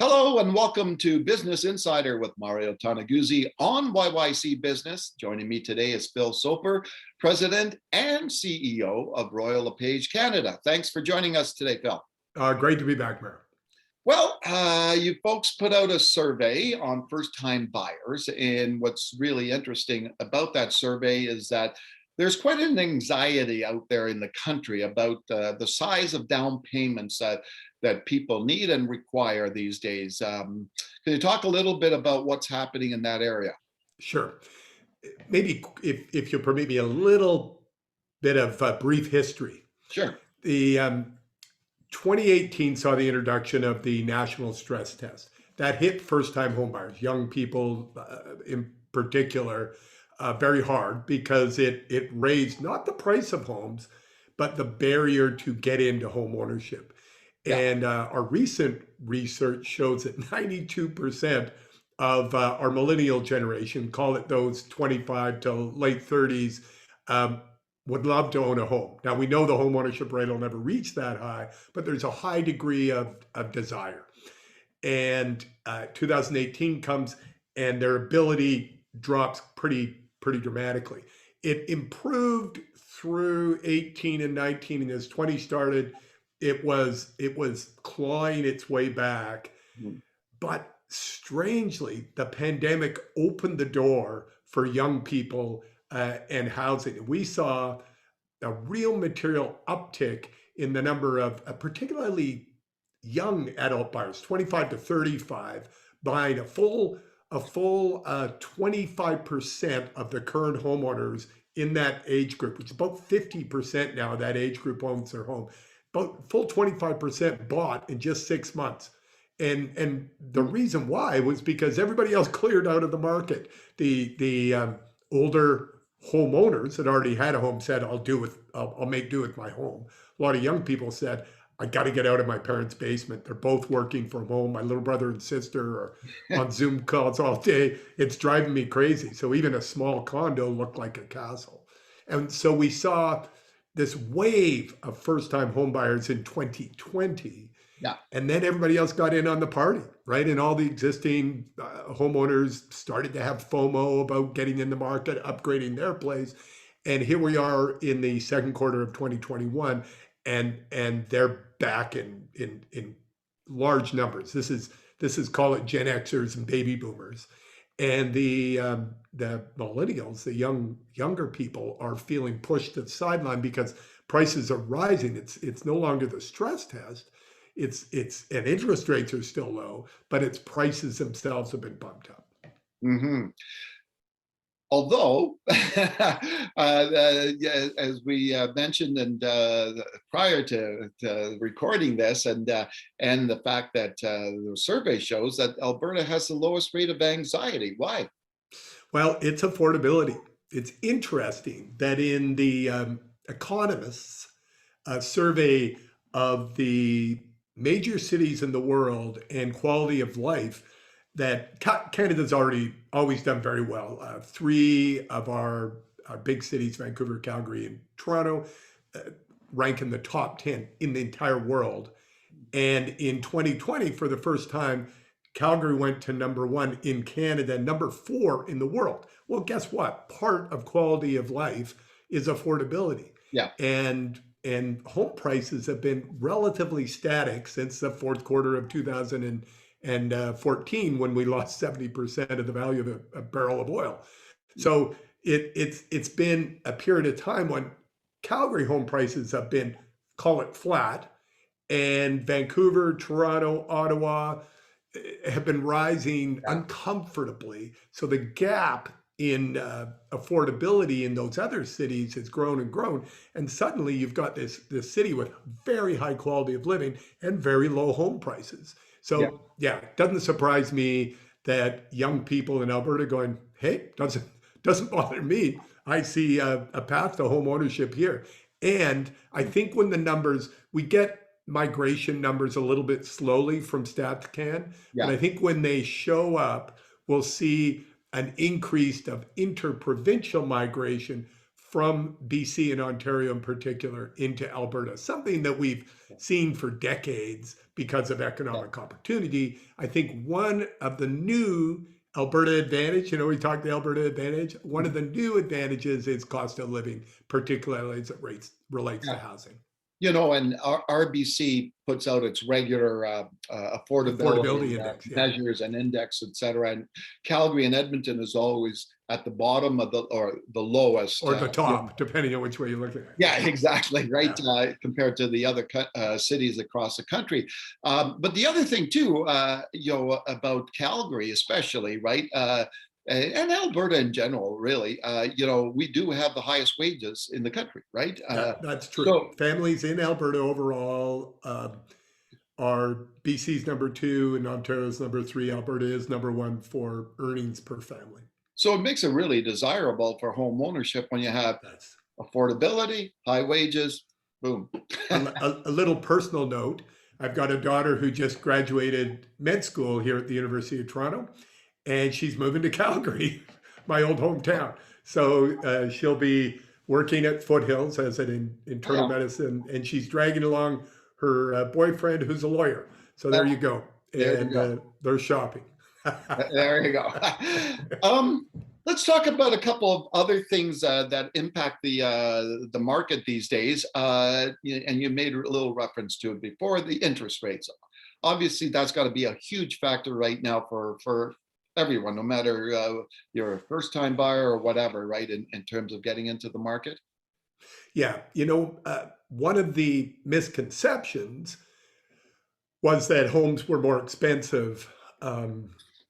Hello and welcome to Business Insider with Mario Toneguzzi on YYC Business. Joining me today is Phil Soper, President and CEO of Royal LePage Canada. Thanks for joining us today, Phil. Great to be back, Mario. Well, you folks put out a survey on first-time buyers, and what's really interesting about that survey is that there's quite an anxiety out there in the country about the size of down payments that people need and require these days. Can you talk a little bit about what's happening in that area? Sure. Maybe if you'll permit me a little bit of brief history. Sure. The 2018 saw the introduction of the national stress test. That hit first-time homebuyers, young people in particular, very hard because it raised not the price of homes, but the barrier to get into home ownership. Yeah. And our recent research shows that 92% of our millennial generation, call it those 25 to late 30s, would love to own a home. Now, we know the home ownership rate will never reach that high, but there's a high degree of desire. And 2018 comes and their ability drops pretty dramatically. It improved through 18 and 19, and as 20 started, it was clawing its way back. But strangely, the pandemic opened the door for young people and housing. We saw a real material uptick in the number of particularly young adult buyers, 25 to 35, buying a full 25% of the current homeowners in that age group, which is about 50% now of that age group owns their home. About full 25% bought in just 6 months. And the reason why was because everybody else cleared out of the market. The older homeowners that already had a home said, I'll make do with my home. A lot of young people said, I got to get out of my parents' basement. They're both working from home. My little brother and sister are on Zoom calls all day. It's driving me crazy. So even a small condo looked like a castle. And so we saw this wave of first-time homebuyers in 2020. Yeah. And then everybody else got in on the party, right? And all the existing homeowners started to have FOMO about getting in the market, upgrading their place. And here we are in the second quarter of 2021, and they're back in large numbers. This is call it Gen Xers and baby boomers. And the millennials, the younger people, are feeling pushed to the sideline because prices are rising. It's no longer the stress test. And interest rates are still low, but its prices themselves have been bumped up. Mm-hmm. Although, as we mentioned, and prior to recording this, and the fact that the survey shows that Alberta has the lowest rate of anxiety. Why? Well, it's affordability. It's interesting that in the Economist's survey of the major cities in the world and quality of life, that Canada's always done very well. 3 of our big cities, Vancouver, Calgary, and Toronto, rank in the top 10 in the entire world. And in 2020, for the first time, Calgary went to number 1 in Canada, number 4 in the world. Well, guess what? Part of quality of life is affordability. Yeah. And home prices have been relatively static since the fourth quarter of 2014, when we lost 70% of the value of a barrel of oil. So it's been a period of time when Calgary home prices have been, call it flat, and Vancouver, Toronto, Ottawa have been rising uncomfortably. So the gap in affordability in those other cities has grown and grown. And suddenly you've got this city with very high quality of living and very low home prices. So yeah, it doesn't surprise me that young people in Alberta going, hey, doesn't bother me. I see a path to home ownership here. And I think when the numbers, we get migration numbers a little bit slowly from StatCan, but I think when they show up, we'll see an increase of interprovincial migration from BC and Ontario in particular into Alberta, something that we've seen for decades because of Yeah. economic opportunity. I think one of the new Alberta advantage, we talked the Alberta advantage, one of the new advantages is cost of living, particularly as it relates to Yeah. housing. And RBC puts out its regular affordability Affordability index, yeah. measures and index, et cetera. And Calgary and Edmonton is always at the bottom of the lowest. Or the top, depending on which way you're looking at it. Yeah, exactly, right, Yeah. compared to the other cities across the country. But the other thing too, about Calgary especially, right, and Alberta in general, really, we do have the highest wages in the country, right? Yeah, that's true. So Families in Alberta overall are BC's number two and Ontario's number three. Alberta is number one for earnings per family. so it makes it really desirable for home ownership when you have That's affordability, high wages, boom. a little personal note. I've got a daughter who just graduated med school here at the University of Toronto, and she's moving to Calgary, my old hometown. So she'll be working at Foothills as an internal Yeah. medicine, and she's dragging along her boyfriend, who's a lawyer. So there you go. There you And go. they're shopping. There you go. um, let's talk about a couple of other things that impact the market these days. And you made a little reference to it before, the interest rates. Obviously, that's got to be a huge factor right now for everyone, no matter you're a first-time buyer or whatever, right? In terms of getting into the market. Yeah, one of the misconceptions was that homes were more expensive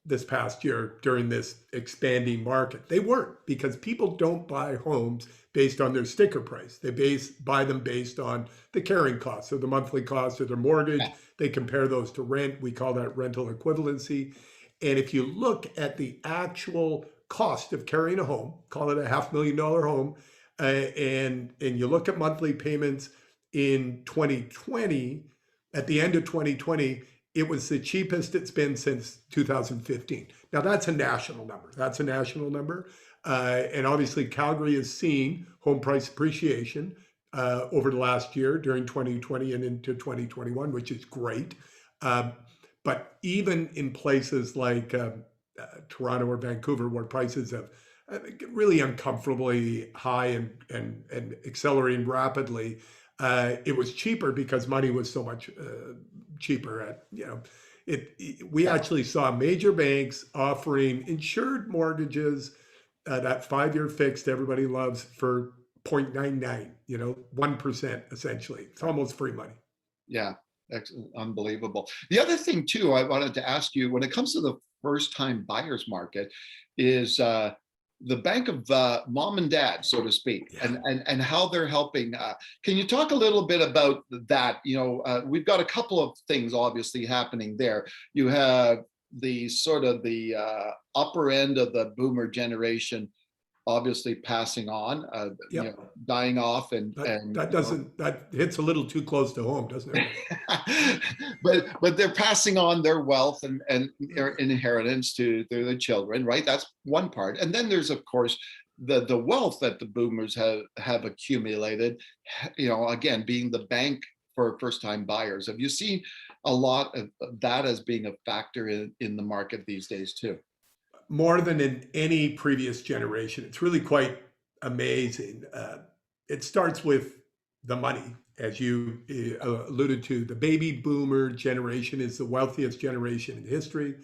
this past year during this expanding market. They weren't, because people don't buy homes based on their sticker price. They buy them based on the carrying costs, or the monthly cost of their mortgage. Yeah. They compare those to rent. We call that rental equivalency. And if you look at the actual cost of carrying a home, call it a $500,000 home, and you look at monthly payments in 2020, at the end of 2020, it was the cheapest it's been since 2015. Now that's a national number. And obviously Calgary has seen home price appreciation over the last year during 2020 and into 2021, which is great. But even in places like Toronto or Vancouver, where prices have really uncomfortably high and accelerating rapidly, it was cheaper because money was so much cheaper. We actually saw major banks offering insured mortgages, that 5-year fixed everybody loves, for 0.99, 1% essentially. It's almost free money. Yeah, unbelievable. The other thing too, I wanted to ask you, when it comes to the first-time buyers market, is the bank of mom and dad, so to speak, Yeah. and how they're helping. Can you talk a little bit about that? We've got a couple of things obviously happening there. You have the sort of the upper end of the boomer generation obviously passing on, Yep. dying off, and That hits a little too close to home, doesn't it? but they're passing on their wealth and their inheritance to their children, right? That's one part. And then there's, of course, the wealth that the boomers have accumulated, again, being the bank for first-time buyers. Have you seen a lot of that as being a factor in the market these days too? More than in any previous generation. It's really quite amazing. It starts with the money, as you alluded to. The baby boomer generation is the wealthiest generation in history,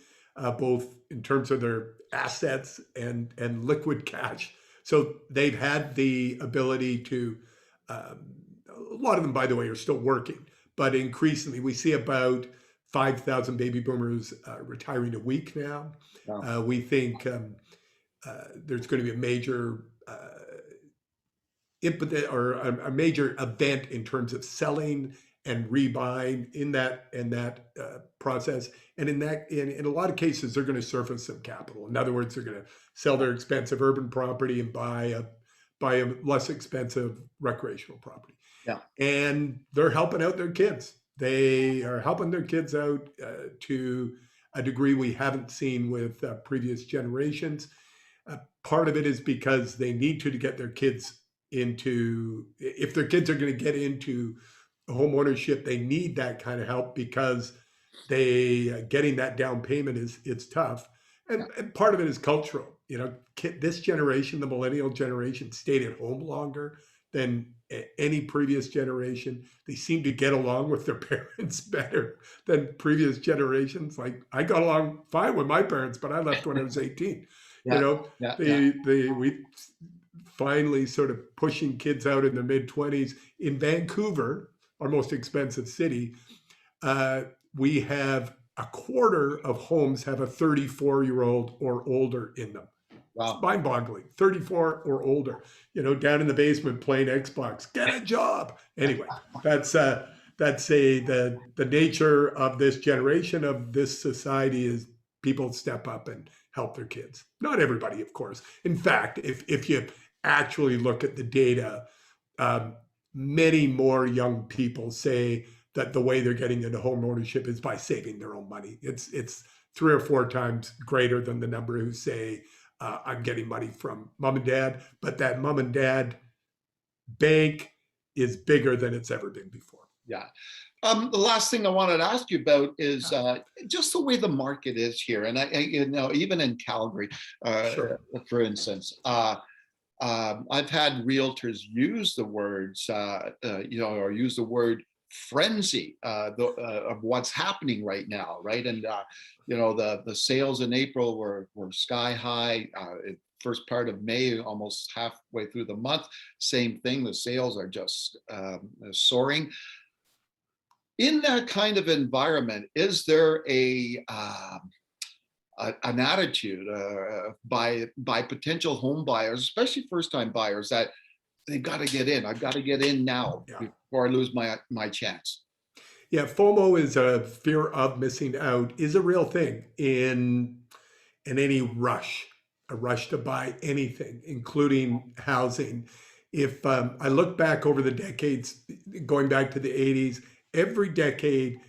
both in terms of their assets and liquid cash. So they've had the ability to, a lot of them, by the way, are still working, but increasingly we see about 5,000 baby boomers retiring a week now. Wow. We think there's going to be a major impetus, or a major event in terms of selling and rebuying in that process. And in a lot of cases, they're going to surface some capital. In other words, they're going to sell their expensive urban property and buy a less expensive recreational property. Yeah. And they're helping out their kids. They are helping their kids out to a degree we haven't seen with previous generations. Part of it is because they need to get their kids into, if their kids are going to get into home ownership, they need that kind of help because they getting that down payment is it's tough, Yeah. and part of it is cultural. You know, this generation, the millennial generation, stayed at home longer than any previous generation. They seem to get along with their parents better than previous generations. Like I got along fine with my parents, but I left when I was 18. You Yeah. know, Yeah. Yeah. they we finally sort of pushing kids out in the mid 20s in Vancouver, our most expensive city. uh, we have a quarter of homes have a 34-year-old or older in them. It's Wow. mind-boggling. 34 or older, you know, down in the basement playing Xbox. Get a job. Anyway, that's the nature of this generation of this society is people step up and help their kids. Not everybody, of course. In fact, if you actually look at the data, um, many more young people say that the way they're getting into home ownership is by saving their own money. It's 3 or 4 times greater than the number who say I'm getting money from mom and dad, but that mom and dad bank is bigger than it's ever been before. Yeah. The last thing I wanted to ask you about is just the way the market is here, and you know, even in Calgary, uh, Sure. for instance. I've had realtors use the words, you know, or use the word frenzy of what's happening right now, right? And you know, the sales in April were sky high. First part of May, almost halfway through the month, same thing. The sales are just soaring. In that kind of environment, is there an attitude by potential home buyers, especially first time buyers, that they've got to get in. I've got to get in now Yeah. before I lose my chance. Yeah. FOMO is a fear of missing out is a real thing in any rush, a rush to buy anything, including housing. If I look back over the decades, going back to the 80s, every decade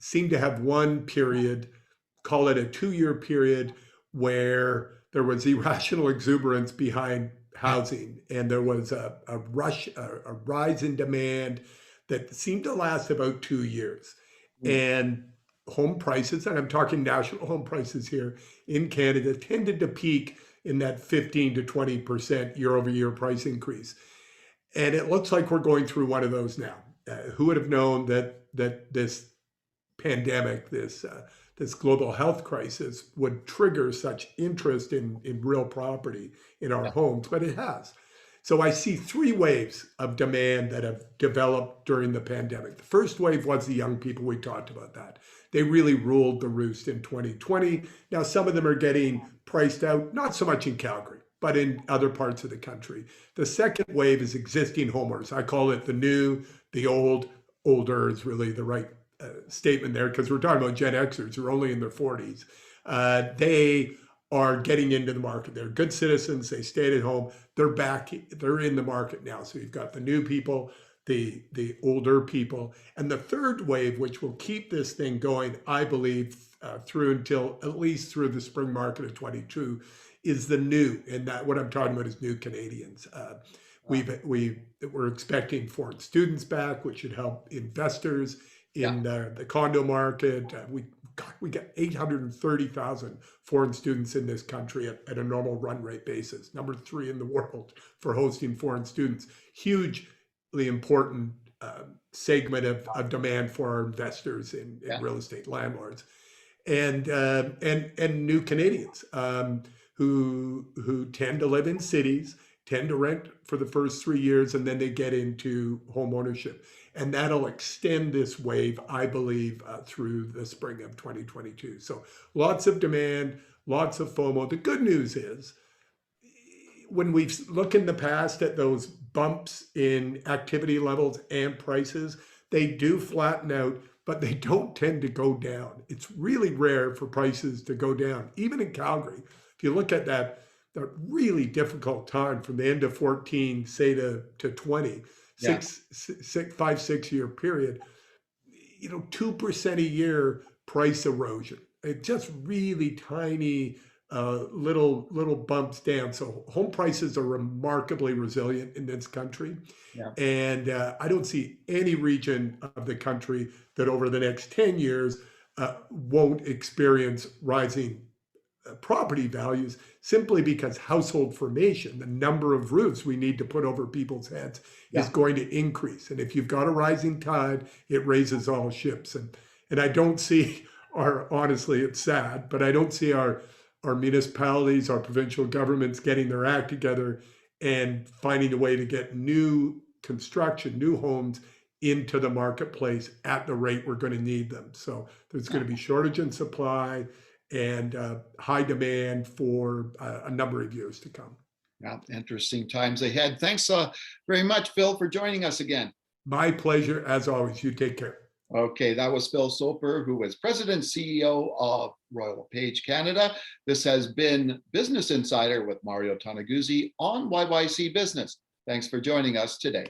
seemed to have one period, call it a 2 year period, where there was irrational exuberance behind housing and there was a rush, a rise in demand that seemed to last about 2 years. Mm. And home prices, and I'm talking national home prices here in Canada, tended to peak in that 15 to 20% year over year price increase. And it looks like we're going through one of those now. Who would have known that this pandemic, this global health crisis would trigger such interest in real property in our Yeah. homes, but it has. So I see 3 waves of demand that have developed during the pandemic. The first wave was the young people. We talked about that. They really ruled the roost in 2020. Now some of them are getting priced out, not so much in Calgary, but in other parts of the country. The second wave is existing homeowners. I call it the new, the old. Older is really the right statement there because we're talking about Gen Xers who are only in their 40s. They are getting into the market. They're good citizens. They stayed at home. They're back. They're in the market now. So you've got the new people, the older people, and the third wave, which will keep this thing going, I believe, through until at least through the spring market of 22, is the new. And that what I'm talking about is new Canadians. We're expecting foreign students back, which should help investors Yeah. in the condo market. We got 830,000 foreign students in this country at a normal run rate basis, number 3 in the world for hosting foreign students. Hugely important segment of demand for our investors in Yeah. real estate landlords, and new Canadians who tend to live in cities, tend to rent for the first 3 years, and then they get into home ownership. And that'll extend this wave, I believe, through the spring of 2022. So lots of demand, lots of FOMO. The good news is when we look in the past at those bumps in activity levels and prices, they do flatten out, but they don't tend to go down. It's really rare for prices to go down. Even in Calgary, if you look at that really difficult time from the end of 14, say to 20, Yeah. 5, 6 year period, 2% a year price erosion. It just really tiny little bumps down. So home prices are remarkably resilient in this country. Yeah. And I don't see any region of the country that over the next 10 years won't experience rising property values, simply because household formation, the number of roofs we need to put over people's heads, is Yeah. going to increase. And if you've got a rising tide, it raises all ships. And I don't see honestly, it's sad, but I don't see our municipalities, our provincial governments getting their act together and finding a way to get new construction, new homes into the marketplace at the rate we're going to need them. So there's going to be shortage in supply and high demand for a number of years to come. Yeah, interesting times ahead. Thanks very much, Phil, for joining us again. My pleasure, as always. You take care. Okay, that was Phil Soper, who is President CEO of Royal LePage Canada. This has been Business Insider with Mario Toneguzzi on YYC Business. Thanks for joining us today.